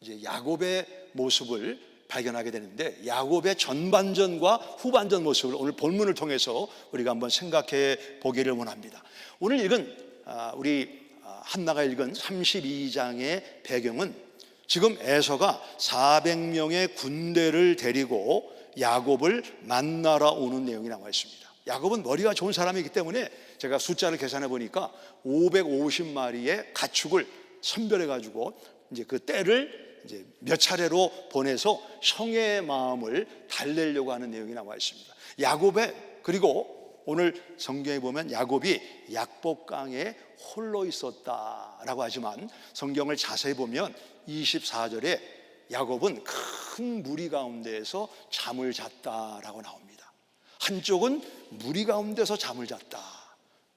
이제 야곱의 모습을 발견하게 되는데, 야곱의 전반전과 후반전 모습을 오늘 본문을 통해서 우리가 한번 생각해 보기를 원합니다. 오늘 읽은 우리 한나가 읽은 32장의 배경은 지금 에서가 400명의 군대를 데리고 야곱을 만나러 오는 내용이 나와 있습니다. 야곱은 머리가 좋은 사람이기 때문에 제가 숫자를 계산해 보니까 550마리의 가축을 선별해 가지고 이제 그 떼를 이제 몇 차례로 보내서 형의 마음을 달래려고 하는 내용이 나와 있습니다. 야곱의, 그리고 오늘 성경에 보면 야곱이 약복강에 홀로 있었다라고 하지만 성경을 자세히 보면 24절에 야곱은 큰 무리 가운데에서 잠을 잤다라고 나옵니다. 한쪽은 무리 가운데서 잠을 잤다.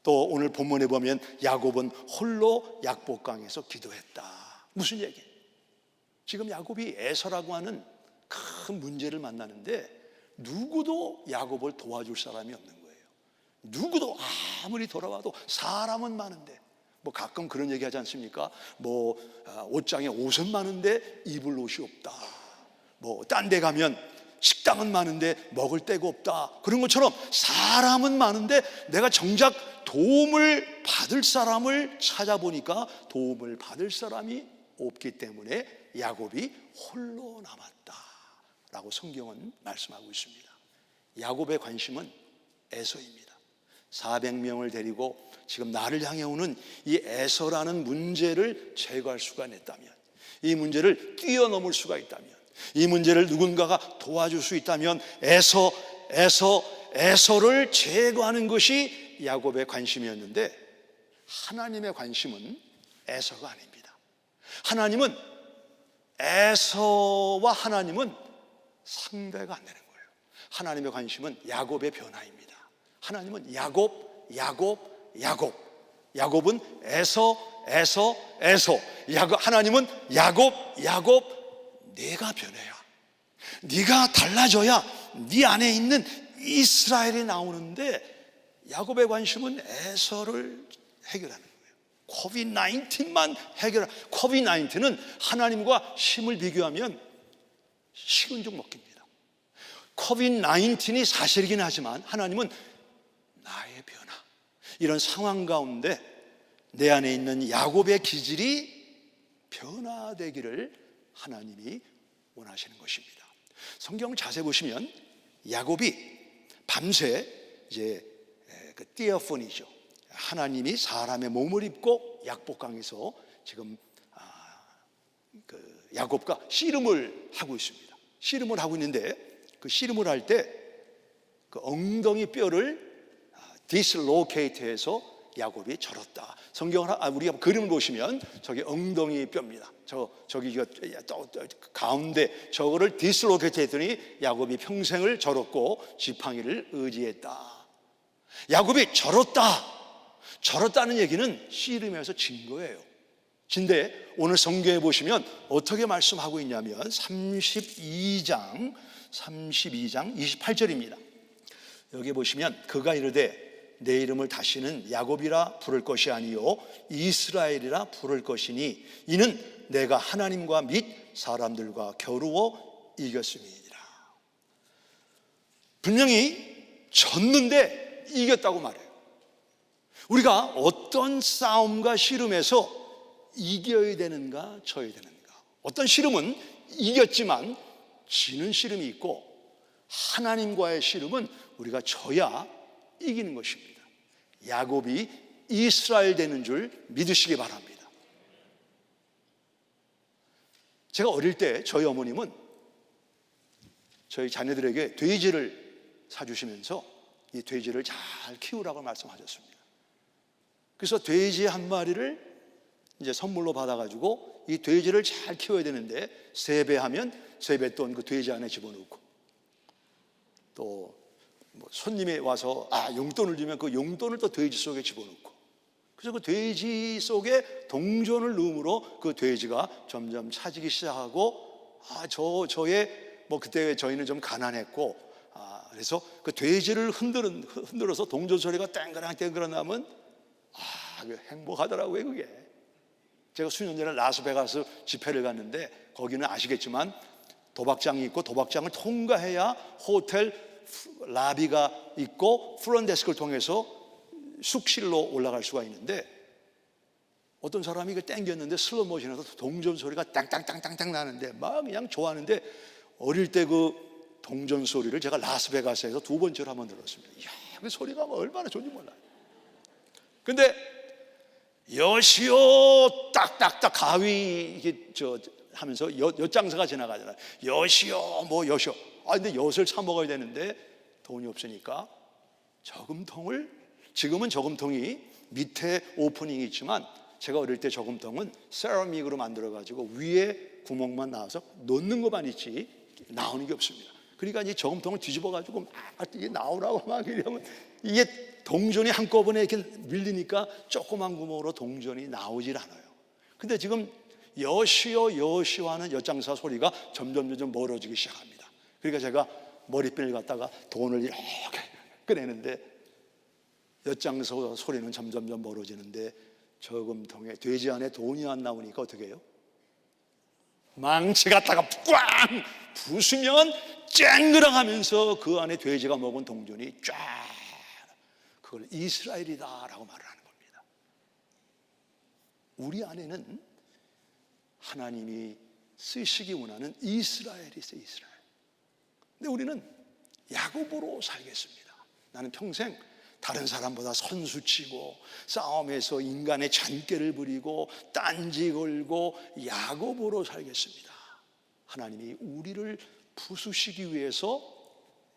또 오늘 본문에 보면 야곱은 홀로 약복강에서 기도했다. 무슨 얘기? 지금 야곱이 에서라고 하는 큰 문제를 만나는데 누구도 야곱을 도와줄 사람이 없는 거예요. 누구도 아무리 돌아와도 사람은 많은데, 뭐 가끔 그런 얘기 하지 않습니까? 뭐 옷장에 옷은 많은데 입을 옷이 없다. 뭐 딴 데 가면 식당은 많은데 먹을 데가 없다. 그런 것처럼 사람은 많은데 내가 정작 도움을 받을 사람을 찾아보니까 도움을 받을 사람이 없기 때문에 야곱이 홀로 남았다라고 성경은 말씀하고 있습니다. 야곱의 관심은 에서입니다. 400명을 데리고 지금 나를 향해 오는 이 에서라는 문제를 제거할 수가 있다면, 이 문제를 뛰어넘을 수가 있다면, 이 문제를 누군가가 도와줄 수 있다면 에서를 제거하는 것이 야곱의 관심이었는데, 하나님의 관심은 에서가 아닙니다. 하나님은 에서와 하나님은 상대가 안 되는 거예요. 하나님의 관심은 야곱의 변화입니다. 하나님은 야곱. 야곱은 에서. 하나님은 야곱. 내가 변해야, 네가 달라져야 네 안에 있는 이스라엘이 나오는데, 야곱의 관심은 에서를 해결하는 거예요. 코비드-19만 코비드-19는 하나님과 심을 비교하면 식은 죽 먹깁니다. 코비드-19이 사실이긴 하지만 하나님은 나의 변화, 이런 상황 가운데 내 안에 있는 야곱의 기질이 변화되기를 하나님이 원하시는 것입니다. 성경을 자세히 보시면 야곱이 밤새 이제 그 띠어폰이죠. 하나님이 사람의 몸을 입고 약복강에서 지금 그 야곱과 씨름을 하고 있습니다. 씨름을 하고 있는데 그 씨름을 할 때 그 엉덩이 뼈를 디슬로케이트해서 야곱이 절었다. 성경을 우리가 그림을 보시면 저기 엉덩이 뼈입니다. 저기 가운데 저거를 디슬로케이트 했더니 야곱이 평생을 절었고 지팡이를 의지했다. 야곱이 절었다. 절었다는 얘기는 씨름에서 진 거예요. 진데 오늘 성경에 보시면 어떻게 말씀하고 있냐면 32장 28절입니다. 여기 보시면 그가 이르되 내 이름을 다시는 야곱이라 부를 것이 아니요 이스라엘이라 부를 것이니 이는 내가 하나님과 및 사람들과 겨루어 이겼음이니라. 분명히 졌는데 이겼다고 말해요. 우리가 어떤 싸움과 씨름에서 이겨야 되는가 져야 되는가. 어떤 씨름은 이겼지만 지는 씨름이 있고, 하나님과의 씨름은 우리가 져야 이기는 것입니다. 야곱이 이스라엘 되는 줄 믿으시기 바랍니다. 제가 어릴 때 저희 어머님은 저희 자녀들에게 돼지를 사주시면서 이 돼지를 잘 키우라고 말씀하셨습니다. 그래서 돼지 한 마리를 이제 선물로 받아가지고 이 돼지를 잘 키워야 되는데 세배하면 세뱃돈 그 돼지 안에 집어넣고, 또 뭐 손님이 와서 용돈을 주면 그 용돈을 또 돼지 속에 집어넣고, 그래서 그 돼지 속에 동전을 넣음으로 그 돼지가 점점 차지기 시작하고, 저의 뭐 그때 저희는 좀 가난했고, 그래서 그 돼지를 흔들어서 동전 소리가 땡그랑 나면 행복하더라고요. 그게 제가 수년 전에 라스베가스 집회를 갔는데 거기는 아시겠지만 도박장이 있고 도박장을 통과해야 호텔 라비가 있고 프론데스크를 통해서 숙실로 올라갈 수가 있는데, 어떤 사람이 이거 땡겼는데 슬로우 모션에서 동전 소리가 땅땅땅땅땅 나는데 막 그냥 좋아하는데, 어릴 때 그 동전 소리를 제가 라스베가스에서 2번째로 한번 들었습니다. 이야, 그 소리가 얼마나 좋은지 몰라요. 근데 여시오 딱딱딱 가위 이게 하면서 엿장사가 지나가잖아요. 여시오 뭐 여시오. 근데 엿을 사 먹어야 되는데 돈이 없으니까 저금통을, 지금은 저금통이 밑에 오프닝이 있지만 제가 어릴 때 저금통은 세라믹으로 만들어 가지고 위에 구멍만 나와서 넣는 것만 있지 나오는 게 없습니다. 그러니까 이 저금통을 뒤집어 가지고 이게 나오라고 막 이러면 이게 동전이 한꺼번에 이렇게 밀리니까 조그만 구멍으로 동전이 나오질 않아요. 근데 지금 여시오 하는 엿장사 소리가 점점 멀어지기 시작합니다. 그러니까 제가 머리핀을 갖다가 돈을 이렇게 꺼내는데 엿장사 소리는 점점 멀어지는데 저금통에 돼지 안에 돈이 안 나오니까 어떻게 해요? 망치 갖다가 꽝 부수면 쨍그랑하면서 그 안에 돼지가 먹은 동전이 쫙, 그걸 이스라엘이다라고 말을 하는 겁니다. 우리 안에는 하나님이 쓰시기 원하는 이스라엘이 있어요. 이스라엘. 근데 우리는 야곱으로 살겠습니다. 나는 평생 다른 사람보다 선수치고 싸움에서 인간의 잔꾀를 부리고 딴지 걸고 야곱으로 살겠습니다. 하나님이 우리를 부수시기 위해서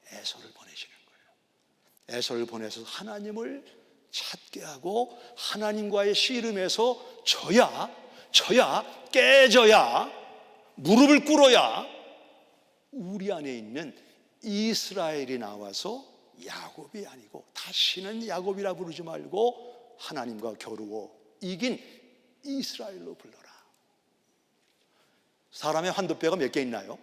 에서를 보내시는 거예요. 에서를 보내서 하나님을 찾게 하고 하나님과의 씨름에서 져야 깨져야 무릎을 꿇어야 우리 안에 있는 이스라엘이 나와서 야곱이 아니고 다시는 야곱이라 부르지 말고 하나님과 겨루어 이긴 이스라엘로 불러라. 사람의 환도뼈가 몇 개 있나요?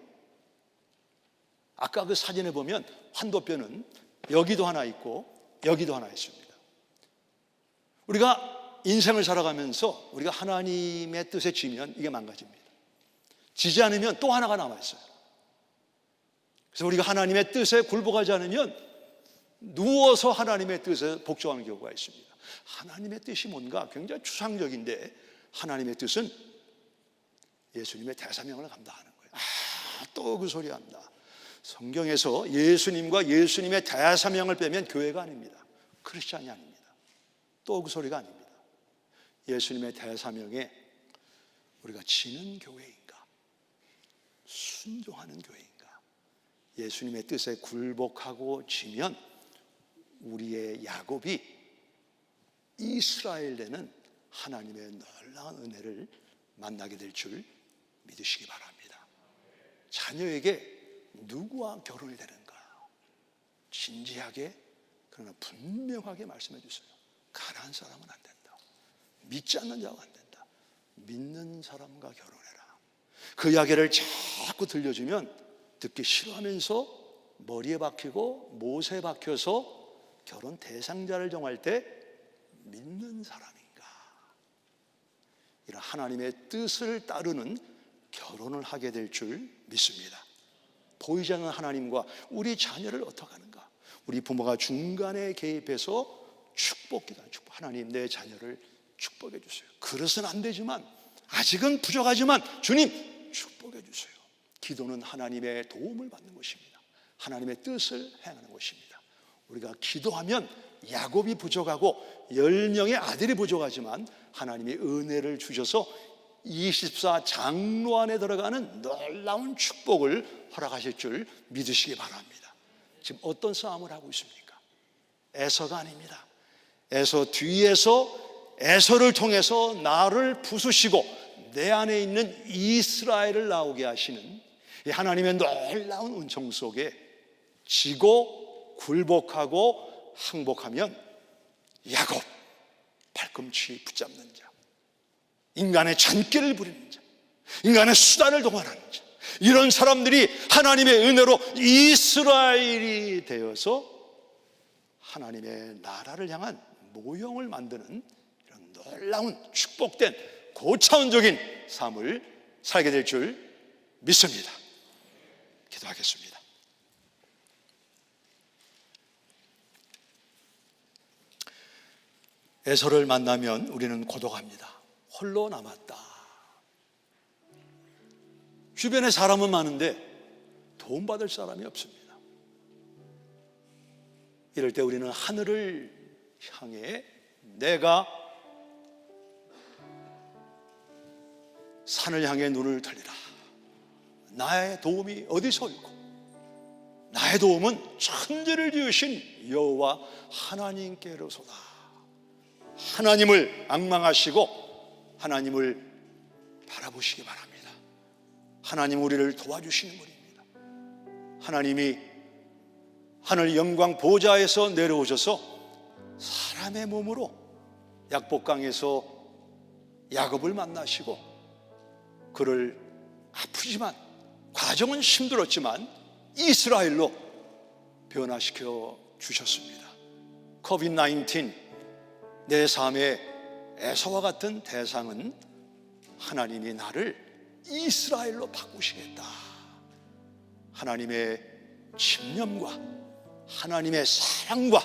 아까 그 사진에 보면 환도뼈는 여기도 하나 있고 여기도 하나 있습니다. 우리가 인생을 살아가면서 우리가 하나님의 뜻에 지면 이게 망가집니다. 지지 않으면 또 하나가 남아있어요. 그래서 우리가 하나님의 뜻에 굴복하지 않으면 누워서 하나님의 뜻에 복종하는 경우가 있습니다. 하나님의 뜻이 뭔가 굉장히 추상적인데 하나님의 뜻은 예수님의 대사명을 감당하는 거예요. 또 그 소리 한다. 성경에서 예수님과 예수님의 대사명을 빼면 교회가 아닙니다. 크리스찬이 아닙니다. 또 그 소리가 아닙니다. 예수님의 대사명에 우리가 지는 교회인가, 순종하는 교회인가, 예수님의 뜻에 굴복하고 지면 우리의 야곱이 이스라엘 되는 하나님의 놀라운 은혜를 만나게 될 줄 믿으시기 바랍니다. 자녀에게 누구와 결혼이 되는가 진지하게 그러나 분명하게 말씀해 주세요. 가난한 사람은 안 된다. 믿지 않는 자가 안 된다. 믿는 사람과 결혼해라. 그 이야기를 자꾸 들려주면 듣기 싫어하면서 머리에 박히고 못에 박혀서 결혼 대상자를 정할 때 믿는 사람인가? 이런 하나님의 뜻을 따르는 결혼을 하게 될 줄 믿습니다. 보이지 않는 하나님과 우리 자녀를 어떻게 하는가? 우리 부모가 중간에 개입해서 축복기도 축복. 하나님, 내 자녀를 축복해 주세요. 그릇은 안 되지만, 아직은 부족하지만 주님 축복해 주세요. 기도는 하나님의 도움을 받는 것입니다. 하나님의 뜻을 행하는 것입니다. 우리가 기도하면 야곱이 부족하고 10명의 아들이 부족하지만 하나님이 은혜를 주셔서 24 장로 안에 들어가는 놀라운 축복을 허락하실 줄 믿으시기 바랍니다. 지금 어떤 싸움을 하고 있습니까? 에서가 아닙니다. 에서 뒤에서 에서를 통해서 나를 부수시고 내 안에 있는 이스라엘을 나오게 하시는 이 하나님의 놀라운 은총 속에 지고 굴복하고 항복하면 야곱, 발꿈치 붙잡는 자, 인간의 잔꾀를 부리는 자, 인간의 수단을 동원하는 자, 이런 사람들이 하나님의 은혜로 이스라엘이 되어서 하나님의 나라를 향한 모형을 만드는 이런 놀라운 축복된 고차원적인 삶을 살게 될 줄 믿습니다. 기도하겠습니다. 에서를 만나면 우리는 고독합니다. 홀로 남았다. 주변에 사람은 많은데 도움받을 사람이 없습니다. 이럴 때 우리는 하늘을 향해 내가 산을 향해 눈을 돌리라. 나의 도움이 어디서 올고 나의 도움은 천지를 지으신 여호와 하나님께로소다. 하나님을 앙망하시고 하나님을 바라보시기 바랍니다. 하나님 우리를 도와주시는 분입니다. 하나님이 하늘 영광 보좌에서 내려오셔서 사람의 몸으로 약복강에서 야곱을 만나시고 그를 아프지만 과정은 힘들었지만 이스라엘로 변화시켜 주셨습니다. COVID-19 내 삶의 에서와 같은 대상은 하나님이 나를 이스라엘로 바꾸시겠다. 하나님의 집념과 하나님의 사랑과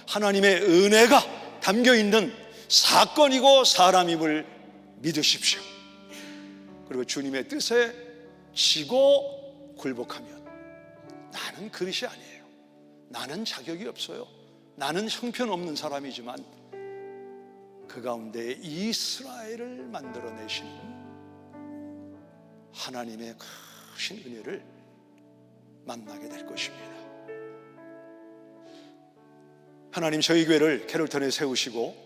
하나님의 은혜가 담겨있는 사건이고 사람임을 믿으십시오. 그리고 주님의 뜻에 지고 굴복하면 나는 그릇이 아니에요. 나는 자격이 없어요. 나는 형편없는 사람이지만 그 가운데 이스라엘을 만들어내시는 하나님의 크신 은혜를 만나게 될 것입니다. 하나님 저희 교회를 캐롤턴에 세우시고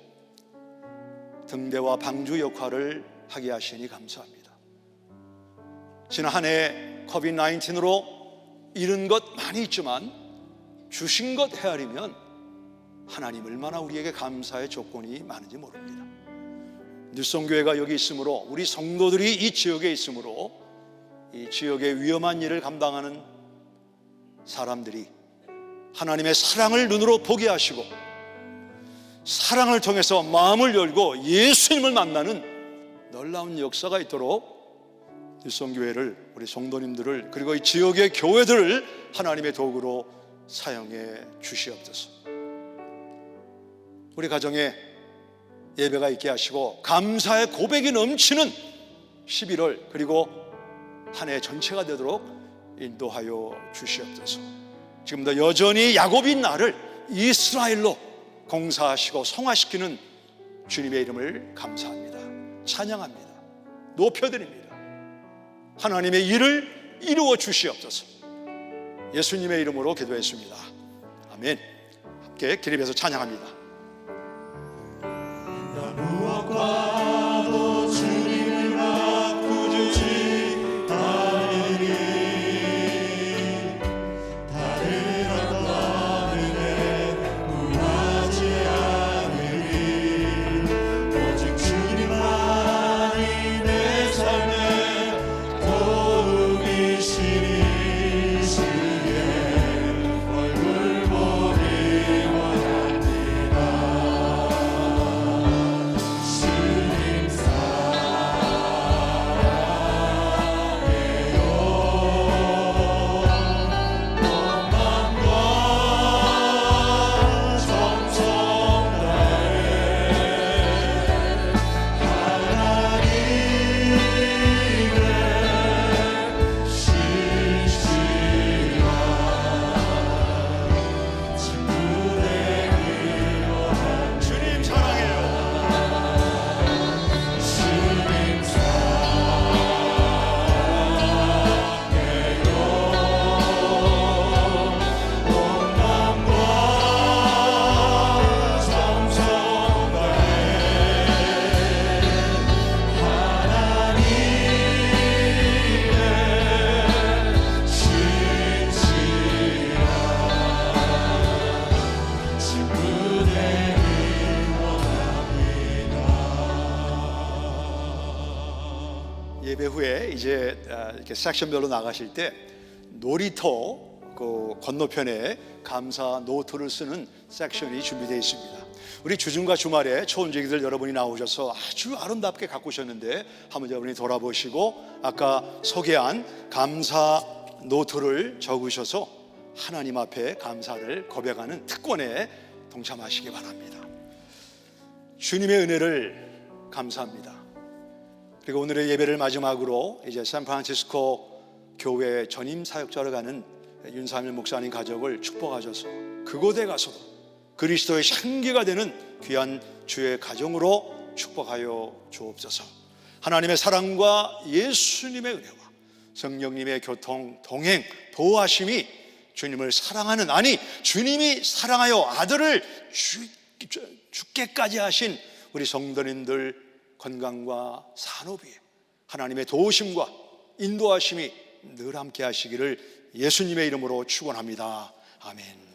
등대와 방주 역할을 하게 하시니 감사합니다. 지난 한 해 COVID-19으로 잃은 것 많이 있지만 주신 것 헤아리면 하나님 얼마나 우리에게 감사의 조건이 많은지 모릅니다. 뉴성교회가 여기 있으므로 우리 성도들이 이 지역에 있으므로 이 지역의 위험한 일을 감당하는 사람들이 하나님의 사랑을 눈으로 보게 하시고 사랑을 통해서 마음을 열고 예수님을 만나는 놀라운 역사가 있도록 뉴성교회를 우리 성도님들을 그리고 이 지역의 교회들을 하나님의 도구로 사용해 주시옵소서. 우리 가정에 예배가 있게 하시고 감사의 고백이 넘치는 11월 그리고 한 해 전체가 되도록 인도하여 주시옵소서. 지금도 여전히 야곱인 나를 이스라엘로 공사하시고 성화시키는 주님의 이름을 감사합니다. 찬양합니다. 높여드립니다. 하나님의 일을 이루어 주시옵소서. 예수님의 이름으로 기도했습니다. 아멘. 함께 기립에서 찬양합니다. 무엇과도 주님을 바꾸지 않으리. 다른 어떤 은혜 구하지 않으리. 예배 후에 이제 이렇게 섹션별로 나가실 때 놀이터 그 건너편에 감사 노트를 쓰는 섹션이 준비되어 있습니다. 우리 주중과 주말에 초원제기들 여러분이 나오셔서 아주 아름답게 가꾸셨는데 한번 여러분이 돌아보시고 아까 소개한 감사 노트를 적으셔서 하나님 앞에 감사를 고백하는 특권에 동참하시기 바랍니다. 주님의 은혜를 감사합니다. 그리고 오늘의 예배를 마지막으로 이제 샌프란시스코 교회 전임 사역자로 가는 윤삼일 목사님 가족을 축복하셔서 그곳에 가서도 그리스도의 향기가 되는 귀한 주의 가정으로 축복하여 주옵소서. 하나님의 사랑과 예수님의 은혜와 성령님의 교통, 동행, 보호하심이 주님을 사랑하는, 아니 주님이 사랑하여 아들을 죽게까지 하신 우리 성도님들 건강과 산업 위에 하나님의 도우심과 인도하심이 늘 함께 하시기를 예수님의 이름으로 축원합니다. 아멘.